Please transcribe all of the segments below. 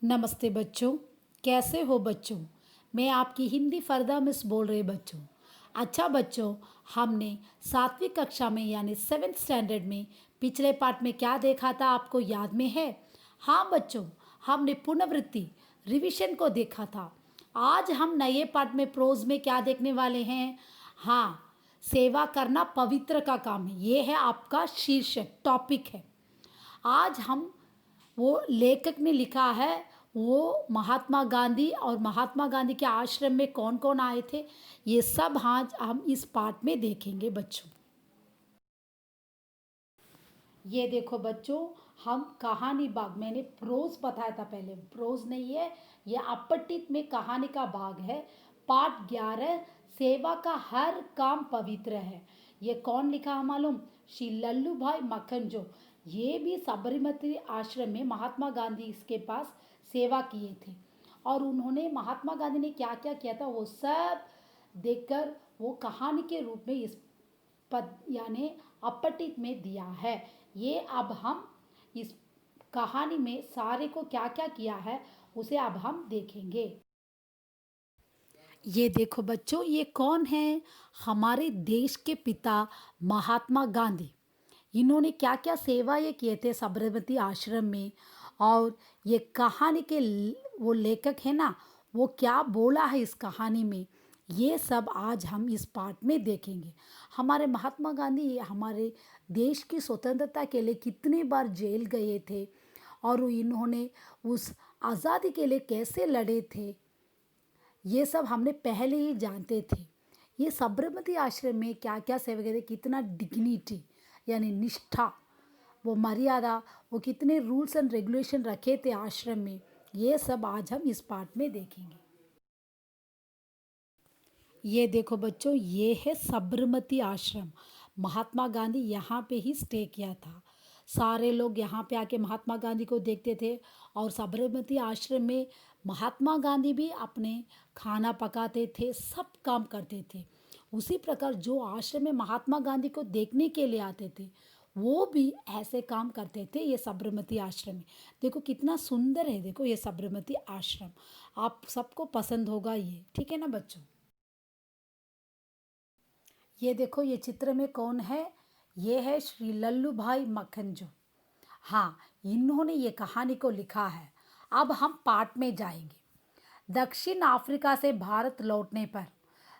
नमस्ते बच्चों। कैसे हो बच्चों? मैं आपकी हिंदी फरदा मिस बोल रही बच्चों। अच्छा बच्चों, हमने 7वीं कक्षा में यानी 7th स्टैंडर्ड में पिछले पार्ट में क्या देखा था, आपको याद में है? हाँ बच्चों, हमने पुनरावृत्ति रिवीजन को देखा था। आज हम नए पार्ट में प्रोज में क्या देखने वाले हैं? हाँ, सेवा करना पवित्र का काम है। ये है आपका शीर्षक, टॉपिक है। आज हम वो लेखक ने लिखा है, वो महात्मा गांधी और महात्मा गांधी के आश्रम में कौन कौन आए थे, ये सब आज हम इस पार्ट में देखेंगे बच्चों। ये देखो बच्चों, हम कहानी भाग, मैंने प्रोज बताया था पहले, प्रोज नहीं है ये, अपठित में कहानी का भाग है। पाठ 11, सेवा का हर काम पवित्र है। ये कौन लिखा है मालूम? श्री लल्लू भाई मखनजो। ये भी साबरमती आश्रम में महात्मा गांधी इसके पास सेवा किए थे, और उन्होंने महात्मा गांधी ने क्या क्या किया था वो सब देखकर वो कहानी के रूप में इस पद यानी अपठित में दिया है। ये अब हम इस कहानी में सारे को क्या क्या किया है उसे अब हम देखेंगे। ये देखो बच्चों, ये कौन है? हमारे देश के पिता महात्मा गांधी। इन्होंने क्या क्या सेवा ये किए थे साबरमती आश्रम में, और ये कहानी के वो लेखक है ना, वो क्या बोला है इस कहानी में, ये सब आज हम इस पार्ट में देखेंगे। हमारे महात्मा गांधी हमारे देश की स्वतंत्रता के लिए कितनी बार जेल गए थे, और इन्होंने उस आज़ादी के लिए कैसे लड़े थे, ये सब हमने पहले ही जानते थे। ये साबरमती आश्रम में क्या क्या सेवा करते, कितना डिग्निटी यानी निष्ठा, वो मर्यादा, वो कितने रूल्स एंड रेगुलेशन रखे थे आश्रम में, ये सब आज हम इस पार्ट में देखेंगे। ये देखो बच्चों, ये है साबरमती आश्रम। महात्मा गांधी यहाँ पे ही स्टे किया था। सारे लोग यहाँ पे आके महात्मा गांधी को देखते थे, और साबरमती आश्रम में महात्मा गांधी भी अपने खाना पकाते थे, सब काम करते थे। उसी प्रकार जो आश्रम में महात्मा गांधी को देखने के लिए आते थे, वो भी ऐसे काम करते थे ये साबरमती आश्रम में। देखो कितना सुंदर है, देखो ये साबरमती आश्रम, आप सबको पसंद होगा ये, ठीक है ना बच्चों? ये देखो, ये चित्र में कौन है? ये है श्री लल्लू भाई मखनजो। हाँ, इन्होंने ये कहानी को लिखा है। अब हम पाठ में जाएंगे। दक्षिण अफ्रीका से भारत लौटने पर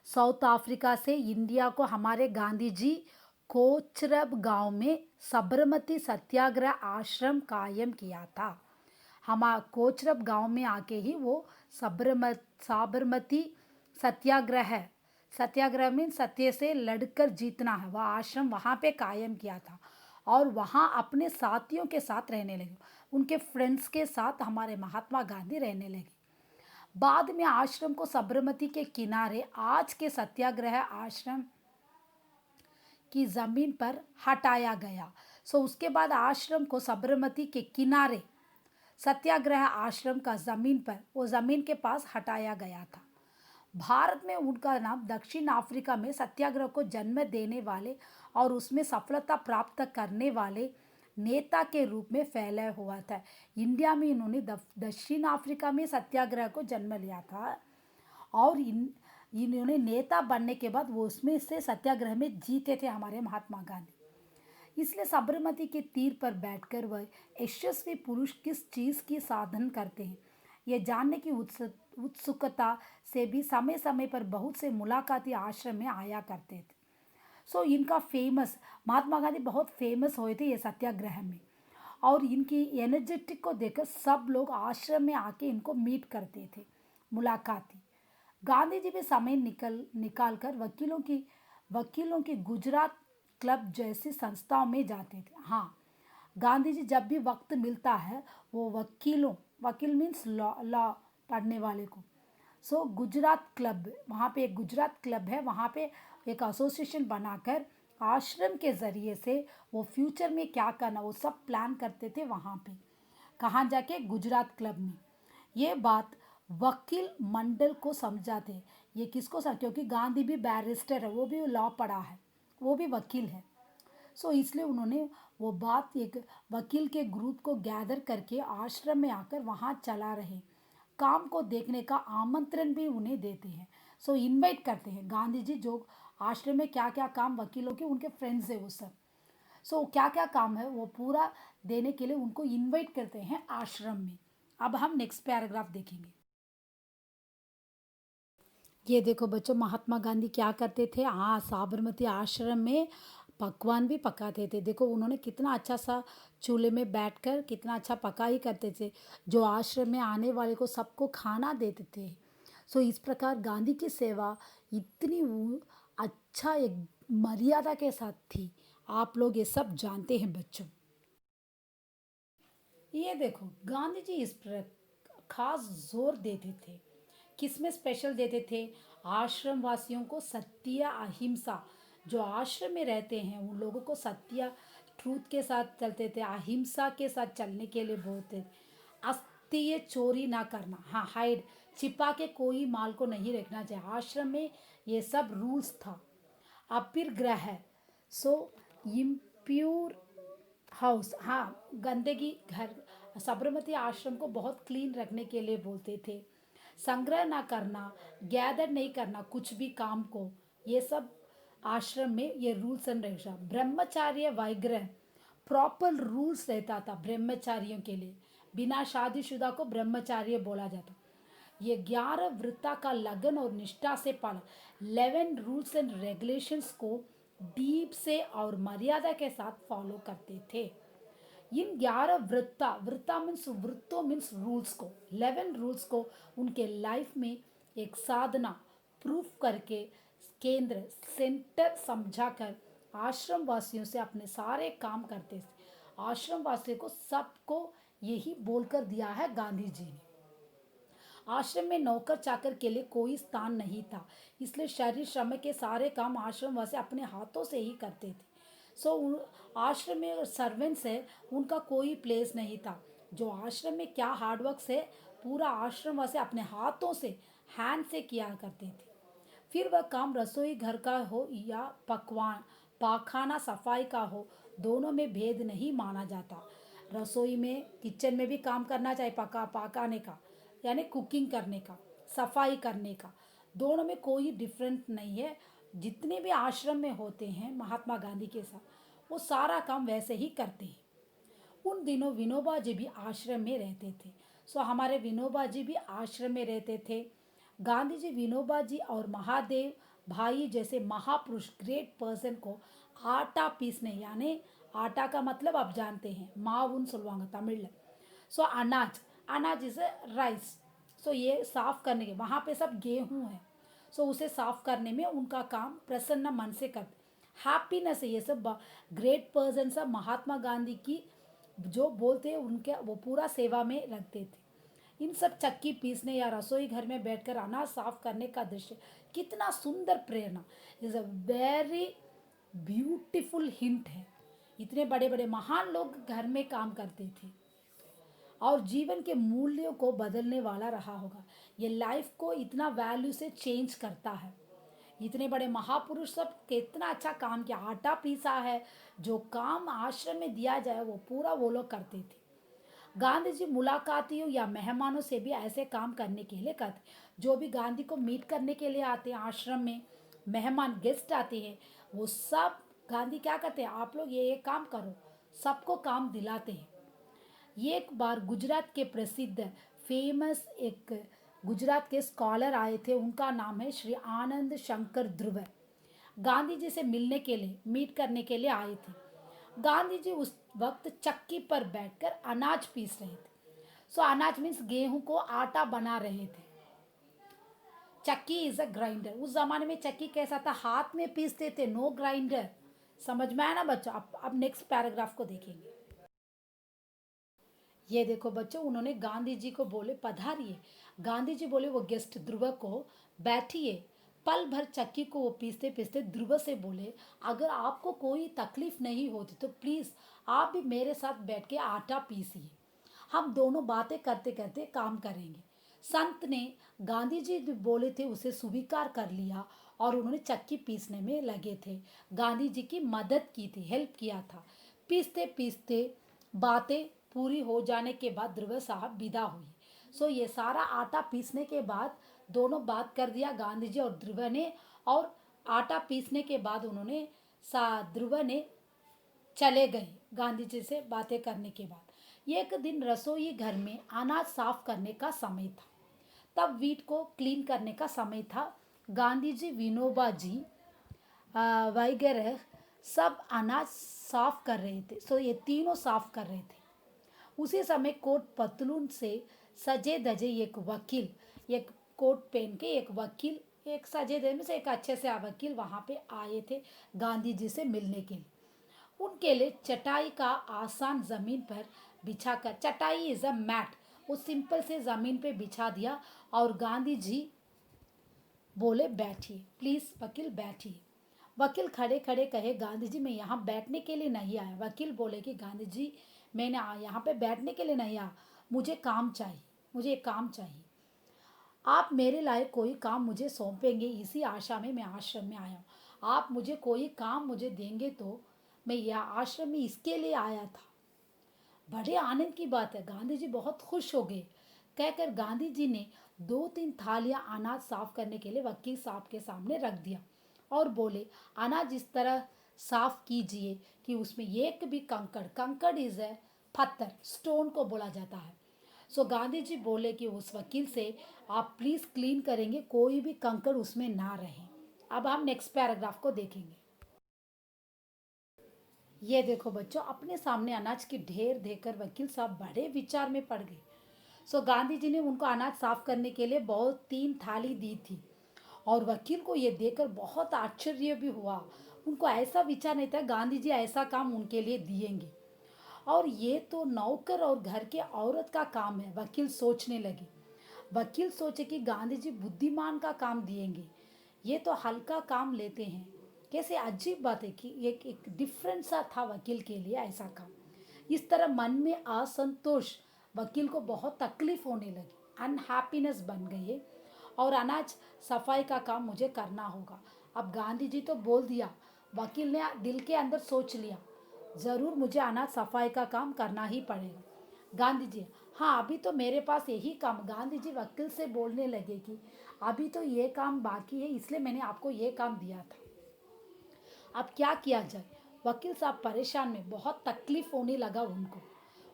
साउथ अफ्रीका से इंडिया को हमारे गांधी जी कोचरब गांव में साबरमती सत्याग्रह आश्रम कायम किया था। हम कोचरब गांव में आके ही वो साबरमती सत्याग्रह, सत्याग्रह में सत्य से लड़कर जीतना है, वह आश्रम वहाँ पे कायम किया था, और वहाँ अपने साथियों के साथ रहने लगे, उनके फ्रेंड्स के साथ हमारे महात्मा गांधी रहने लगे। बाद में आश्रम को साबरमती के किनारे आज के सत्याग्रह आश्रम की ज़मीन पर हटाया गया। सो उसके बाद आश्रम को साबरमती के किनारे सत्याग्रह आश्रम का ज़मीन पर, वो ज़मीन के पास हटाया गया था। भारत में उनका नाम दक्षिण अफ्रीका में सत्याग्रह को जन्म देने वाले और उसमें सफलता प्राप्त करने वाले नेता के रूप में फैला हुआ था। इंडिया में इन्होंने दक्षिण अफ्रीका में सत्याग्रह को जन्म लिया था, और इन्होंने नेता बनने के बाद वो उसमें से सत्याग्रह में जीते थे हमारे महात्मा गांधी। इसलिए साबरमती के तीर पर बैठकर वह यशस्वी पुरुष किस चीज़ की साधन करते हैं, ये जानने की उत्सुकता से भी समय समय पर बहुत से मुलाकाती आश्रम में आया करते थे। सो इनका फेमस, महात्मा गांधी बहुत फेमस हुए थे ये सत्याग्रह में, और इनकी एनर्जेटिक को देखकर सब लोग आश्रम में आके इनको मीट करते थे, मुलाकाती। गांधी जी भी समय निकाल कर वकीलों की गुजरात क्लब जैसी संस्थाओं में जाते थे। हाँ, गांधी जी जब भी वक्त मिलता है वो वकील मीन्स लॉ, लॉ पढ़ने वाले को, सो गुजरात क्लब, वहाँ पे एक गुजरात क्लब है, वहाँ पे एक एसोसिएशन बनाकर आश्रम के ज़रिए से वो फ्यूचर में क्या करना वो सब प्लान करते थे वहाँ पे। कहाँ जाके? गुजरात क्लब में। ये बात वकील मंडल को समझाते। ये किसको क्योंकि गांधी भी बैरिस्टर है, वो भी लॉ पढ़ा है, वो भी वकील है। सो इसलिए उन्होंने वो बात एक वकील के ग्रुप को गैदर करके आश्रम में आकर वहाँ चला रहे काम को देखने का आमंत्रण भी उन्हें देते हैं। सो इनवाइट करते हैं गांधी जी जो आश्रम में क्या क्या काम वकीलों के उनके फ्रेंड्स है वो सब। सो क्या क्या काम है वो पूरा देने के लिए उनको इनवाइट करते हैं आश्रम में। अब हम नेक्स्ट पैराग्राफ देखेंगे। ये देखो बच्चों महात्मा गांधी क्या करते थे, हाँ साबरमती आश्रम में पकवान भी पकाते थे। देखो उन्होंने कितना अच्छा सा चूल्हे में बैठकर कितना अच्छा पका ही करते थे, जो आश्रम में आने वाले को सबको खाना देते थे। सो इस प्रकार गांधी की सेवा इतनी अच्छा एक मर्यादा के साथ थी। आप लोग ये सब जानते हैं बच्चों। ये देखो गांधी जी इस पर खास जोर देते थे, किसमें स्पेशल देते थे, आश्रम वासियों को सत्य अहिंसा, जो आश्रम में रहते हैं उन लोगों को सत्य ट्रूथ के साथ चलते थे, अहिंसा के साथ चलने के लिए बोलते थे। अस्तीय चोरी ना करना, हाँ हाइड छिपा के कोई माल को नहीं रखना चाहिए, आश्रम में ये सब रूल्स था। अपरिग्रह, सो इम्प्योर हाउस, हाँ गंदगी घर, साबरमती आश्रम को बहुत क्लीन रखने के लिए बोलते थे। संग्रह ना करना, गैदर नहीं करना कुछ भी काम को, ये सब आश्रम में ये रूल्स एंड रेगुलेशन। ब्रह्मचार्य वैग्रह, प्रॉपर रूल्स रहता था ब्रह्मचारियों के लिए, बिना शादीशुदा को ब्रह्मचार्य बोला जाता। ये 11 वृत्ता का लगन और निष्ठा से पालन, 11 रूल्स एंड रेगुलेशंस को डीप से और मर्यादा के साथ फॉलो करते थे। इन 11 वृत्ता मीन्स वृत्तों मीन्स रूल्स को, 11 रूल्स को उनके लाइफ में एक साधना प्रूफ करके केंद्र सेंटर समझाकर आश्रम वासियों से अपने सारे काम करते थे। आश्रम वासियों को सबको यही बोलकर दिया है गांधी जी ने। आश्रम में नौकर चाकर के लिए कोई स्थान नहीं था, इसलिए शरीर श्रम के सारे काम आश्रम वासी अपने हाथों से ही करते थे। सो आश्रम में सर्वेंट्स है उनका कोई प्लेस नहीं था, जो आश्रम में क्या हार्डवर्क है पूरा आश्रम वासी अपने हाथों से हैंड से किया करते थे। फिर वह काम रसोई घर का हो या पकवान पाखाना सफाई का हो, दोनों में भेद नहीं माना जाता। रसोई में किचन में भी काम करना चाहिए, पकाने का यानी कुकिंग करने का, सफाई करने का, दोनों में कोई डिफरेंट नहीं है। जितने भी आश्रम में होते हैं महात्मा गांधी के साथ वो सारा काम वैसे ही करते हैं। उन दिनों विनोबा जी भी आश्रम में रहते थे। सो हमारे विनोबा जी भी आश्रम में रहते थे। गांधी जी विनोबा जी और महादेव भाई जैसे महापुरुष ग्रेट पर्सन को आटा पीसने, यानी आटा का मतलब आप जानते हैं मावुन सोलवांग तमिल। सो अनाज, अनाज इज राइस। सो ये साफ करने के वहाँ पे सब गेहूँ है, सो उसे साफ करने में उनका काम प्रसन्न मन से करते, हैप्पीनेस है। ये सब ग्रेट पर्सन सब महात्मा गांधी की जो बोलते हैं उनके वो पूरा सेवा में रखते थे। इन सब चक्की पीसने या रसोई घर में बैठकर अनाज साफ करने का दृश्य कितना सुंदर प्रेरणा, is a very beautiful hint है। इतने बड़े बड़े महान लोग घर में काम करते थे और जीवन के मूल्यों को बदलने वाला रहा होगा। ये लाइफ को इतना वैल्यू से चेंज करता है। इतने बड़े महापुरुष सब कितना अच्छा काम किया, आटा पीसा है, जो काम आश्रम में दिया जाए वो पूरा वो लोग करते थे। गांधी जी मुलाकातियों या मेहमानों से भी ऐसे काम करने के लिए करते, जो भी गांधी को मीट करने के लिए आते हैं आश्रम में, मेहमान गेस्ट आते हैं, वो सब गांधी क्या करते हैं, आप लोग ये काम करो, सबको काम दिलाते हैं। एक बार गुजरात के प्रसिद्ध फेमस एक गुजरात के स्कॉलर आए थे, उनका नाम है श्री आनंद शंकर ध्रुव। गांधी जी से मिलने के लिए मीट करने के लिए आए थे। गांधी जी उस वक्त चक्की पर बैठकर अनाज पीस रहे थे। सो अनाज मीन्स गेहूं को आटा बना रहे थे। चक्की इज अ ग्राइंडर। उस जमाने में चक्की कैसा था, हाथ में पीसते थे, नो ग्राइंडर। समझ में आया ना बच्चों। अब नेक्स्ट पैराग्राफ को देखेंगे। ये देखो बच्चों, उन्होंने गांधी जी को बोले पधारिए। गांधी जी बोले वो गेस्ट ध्रुव को बैठिए। पल भर चक्की को वो पीसते पीसते ध्रुव से बोले अगर आपको कोई तकलीफ नहीं होती तो प्लीज़ आप भी मेरे साथ बैठ के आटा पीसिए, हम दोनों बातें करते करते काम करेंगे। संत ने गांधी जी जो बोले थे उसे स्वीकार कर लिया और उन्होंने चक्की पीसने में लगे थे। गांधी जी की मदद की थी, हेल्प किया था। पीसते पीसते बातें पूरी हो जाने के बाद ध्रुव साहब विदा हुए। सो ये सारा आटा पीसने के बाद दोनों बात कर दिया, गांधी जी और ध्रुव ने। और आटा पीसने के बाद उन्होंने ध्रुव ने चले गए गांधी जी से बातें करने के बाद। एक दिन रसोई घर में अनाज साफ करने का समय था। तब वीट को क्लीन करने का समय था। गांधी जी, विनोबा जी वगैरह सब अनाज साफ कर रहे थे। सो ये तीनों साफ कर रहे थे। उसी समय कोट पतलून से सजे धजे एक वकील, एक कोट पहन के एक वकील, एक सजे धजे में से एक अच्छे से वकील वहाँ पे आए थे गांधी जी से मिलने के लिए। उनके लिए चटाई का आसान जमीन पर बिछाकर, चटाई इज अ मैट, वो सिंपल से जमीन पे बिछा दिया और गांधी जी बोले बैठिए, प्लीज वकील बैठिए। वकील खड़े खड़े कहे, गांधी जी मैं यहाँ बैठने के लिए नहीं आया। वकील बोले कि गांधी जी मैंने यहाँ पे बैठने के लिए नहीं आया, मुझे काम चाहिए, मुझे एक काम चाहिए। आप मेरे लायक कोई काम मुझे सौंपेंगे, इसी आशा में मैं आश्रम में आया हूँ। आप मुझे कोई काम मुझे देंगे तो मैं यह आश्रम में इसके लिए आया था। बड़े आनंद की बात है, गांधी जी बहुत खुश हो गए। कहकर गांधी जी ने 2-3 थालियां अनाज साफ करने के लिए वकील साहब के सामने रख दिया और बोले, अनाज इस तरह साफ कीजिए कि उसमें एक भी कंकड़, कंकड़ इज है पत्थर, स्टोन को बोला जाता है। सो गांधी जी बोले कि उस वकील से आप प्लीज क्लीन करेंगे, कोई भी कंकड़ उसमें ना रहे। अब हम नेक्स्ट पैराग्राफ को देखेंगे। ये देखो बच्चों, अपने सामने अनाज की ढेर देखकर वकील साहब बड़े विचार में पड़ गए। सो गांधी जी ने उनको अनाज साफ करने के लिए बहुत 3 थाली दी थी और वकील को ये देखकर बहुत आश्चर्य भी हुआ। उनको ऐसा विचार नहीं था गांधी जी ऐसा काम उनके लिए दिएंगे, और ये तो नौकर और घर के औरत का काम है। वकील सोचने लगे। वकील सोचे कि गांधी जी बुद्धिमान का काम दिएंगे, ये तो हल्का काम लेते हैं। कैसे अजीब बात है कि एक डिफरेंट सा था वकील के लिए ऐसा काम। इस तरह मन में असंतोष, वकील को बहुत तकलीफ होने लगी, अनहैप्पीनेस बन गई। और अनाज सफाई का काम मुझे करना होगा। अब गांधी जी तो बोल दिया, वकील ने दिल के अंदर सोच लिया, ज़रूर मुझे अनाज सफाई का काम करना ही पड़ेगा। गांधी जी, हाँ अभी तो मेरे पास यही काम। गांधी जी वकील से बोलने लगे कि अभी तो ये काम बाकी है, इसलिए मैंने आपको ये काम दिया था, अब क्या किया जाए। वकील साहब परेशान में, बहुत तकलीफ होने लगा उनको।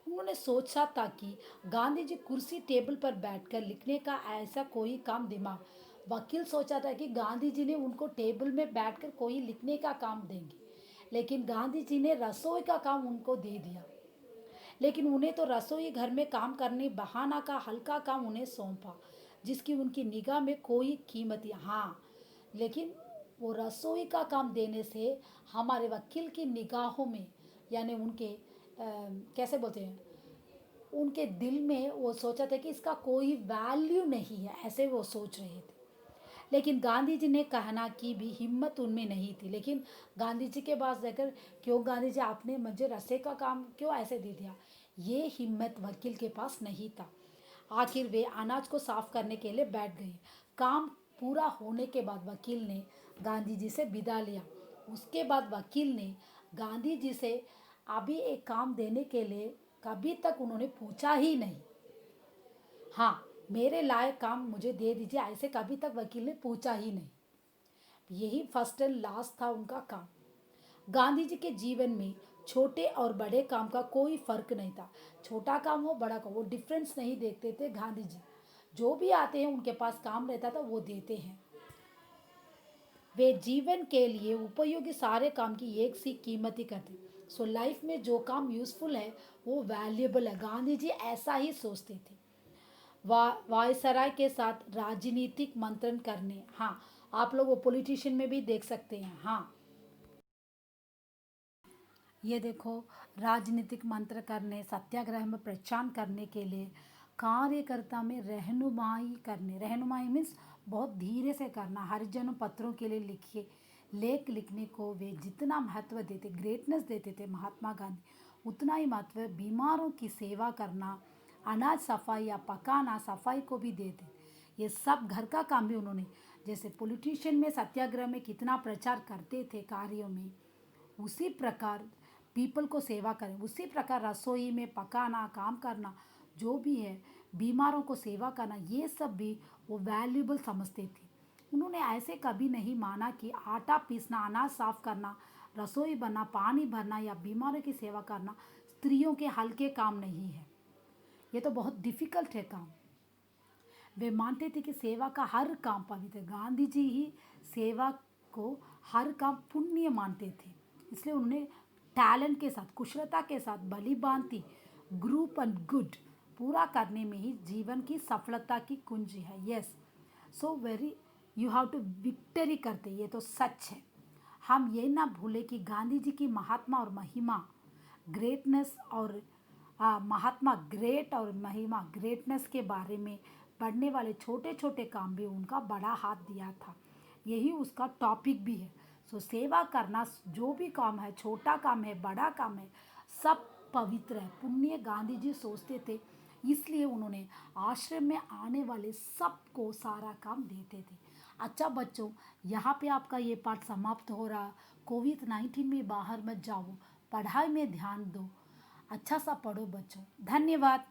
उन्होंने सोचा था कि गांधी जी कुर्सी टेबल पर बैठकर लिखने का ऐसा कोई काम दिमाग, वकील सोचा था कि गांधी जी ने उनको टेबल में बैठकर कोई लिखने का काम देंगे, लेकिन गांधी जी ने रसोई का काम उनको दे दिया। लेकिन उन्हें तो रसोई घर में काम करने बहाना का हल्का काम उन्हें सौंपा, जिसकी उनकी निगाह में कोई कीमत, हाँ लेकिन वो रसोई का काम देने से हमारे वकील की निगाहों में, यानी उनके कैसे बोलते हैं, उनके दिल में वो सोचा था कि इसका कोई वैल्यू नहीं है, ऐसे वो सोच रहे थे। लेकिन गांधी जी ने कहना की भी हिम्मत उनमें नहीं थी। लेकिन गांधी जी के पास जाकर, क्यों गांधी जी आपने मुझे रसे का काम क्यों ऐसे दे दिया, ये हिम्मत वकील के पास नहीं था। आखिर वे अनाज को साफ करने के लिए बैठ गए। काम पूरा होने के बाद वकील ने गांधी जी से विदा लिया। उसके बाद वकील ने गांधी जी से अभी एक काम देने के लिए कभी तक उन्होंने पूछा ही नहीं। हाँ, मेरे लायक काम मुझे दे दीजिए, ऐसे कभी तक वकील ने पूछा ही नहीं। यही फर्स्ट एंड लास्ट था उनका काम। गांधी जी के जीवन में छोटे और बड़े काम का कोई फर्क नहीं था। छोटा काम हो बड़ा काम, वो डिफरेंस नहीं देखते थे गांधी जी। जो भी आते हैं उनके पास काम रहता था, वो देते हैं। वे जीवन के लिए उपयोगी सारे काम की एक सी कीमत ही करते। सो लाइफ में जो काम यूजफुल है वो वैल्यूएबल है, गांधी जी ऐसा ही सोचते थे। वायसराय के साथ राजनीतिक मंथन करने, हाँ आप लोग वो पॉलिटिशियन में भी देख सकते हैं। हाँ ये देखो, राजनीतिक मंत्र करने, सत्याग्रह में प्रचार करने के लिए कार्यकर्ता में रहनुमाई करने, रहनुमाई मीन्स बहुत धीरे से करना। हरिजनों पत्रों के लिए लिखे लेख लिखने को वे जितना महत्व देते, ग्रेटनेस देते थे महात्मा गांधी, उतना ही महत्व बीमारों की सेवा करना, अनाज सफाई या पकाना सफाई को भी देते। ये सब घर का काम भी उन्होंने, जैसे पॉलिटिशियन में सत्याग्रह में कितना प्रचार करते थे कार्यों में, उसी प्रकार पीपल को सेवा करें, उसी प्रकार रसोई में पकाना, काम करना, जो भी है, बीमारों को सेवा करना, ये सब भी वो वैल्यूबल समझते थे। उन्होंने ऐसे कभी नहीं माना कि आटा पीसना, अनाज साफ करना, रसोई बनना, पानी भरना या बीमारों की सेवा करना स्त्रियों के हल्के काम नहीं है, ये तो बहुत डिफिकल्ट है काम। वे मानते थे कि सेवा का हर काम पवित्र है। गांधी जी ही सेवा को हर काम पुण्य मानते थे, इसलिए उन्होंने टैलेंट के साथ, कुशलता के साथ भली भांति ग्रुप एंड गुड पूरा करने में ही जीवन की सफलता की कुंजी है। Yes, so very you have to victory करते, ये तो सच है। हम ये ना भूले कि गांधी जी की महात्मा और महिमा, ग्रेटनेस और महात्मा ग्रेट और महिमा ग्रेटनेस के बारे में पढ़ने वाले छोटे छोटे काम भी उनका बड़ा हाथ दिया था, यही उसका टॉपिक भी है। सो सेवा करना, जो भी काम है, छोटा काम है, बड़ा काम है, सब पवित्र है, पुण्य गांधी जी सोचते थे। इसलिए उन्होंने आश्रम में आने वाले सबको सारा काम देते थे। अच्छा बच्चों, यहाँ पे आपका ये पाठ समाप्त हो रहा। कोविड-19 में बाहर मत जाओ, पढ़ाई में ध्यान दो, अच्छा सा पढ़ो बच्चों। धन्यवाद।